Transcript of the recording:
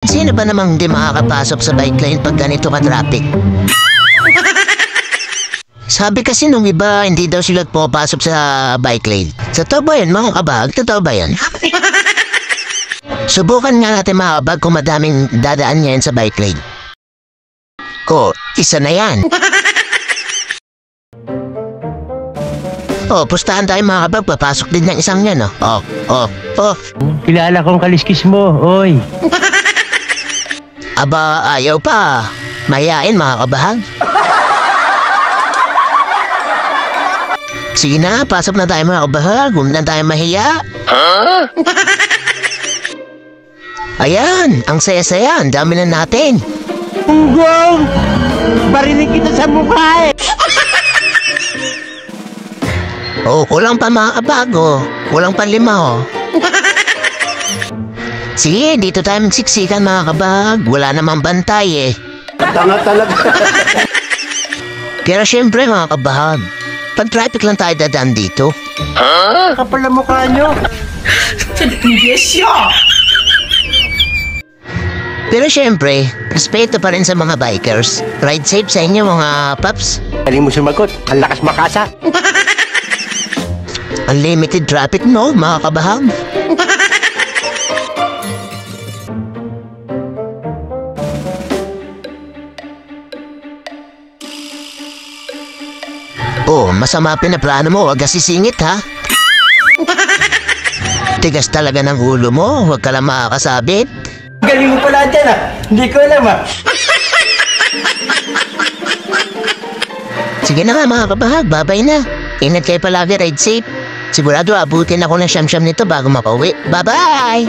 Sino ba namang hindi makakapasok sa bike lane pag ganito ka-traffic? Sabi kasi nung iba, hindi daw sila pumapasok sa bike lane. Totoo ba yan, mga kabag? Totoo ba yan? Subukan nga natin mga kabag kung madaming dadaan ngayon sa bike lane. Oh, isa na yan. Oh, pustahan tayo mga kabag. Papasok din ng isang yan, oh. Oh. Kilala kong kaliskis mo, oy. Aba, ayaw pa. Mayayain mga kabahag. Sige na, pasok na tayo mga kabahag. Huwag na tayo mahiya. Ayan, ang saya-saya. Ang dami na natin. Punggong! Barinig kita sa mukha eh! Oh, kulang pa mga kabahag, oh. Kulang pa 5, oh. Sige, dito tayo magsiksikan mga kabahag. Wala namang bantay eh. Tanga talaga. Pero syempre mga kabahag, pag traffic lang tayo dadaan dito. Kapal ang mukha nyo. Pero syempre, respeto pa rin sa mga bikers. Ride safe sa inyo mga paps. Galing mo sumagot. Ang lakas makasa. Unlimited traffic no, mga kabahag. Oh, masama pinaplano mo, wag ka sisingit ha. Tigas talaga ng ulo mo, wag ka lang makakasabit. Galing mo pala dyan ah. Hindi ko alam ah. Sige na nga mga kabahag, babay na. Ingat kayo palagi, ride safe. Sigurado abutin ako ng siyam-siyam nito bago makauwi. Bye-bye!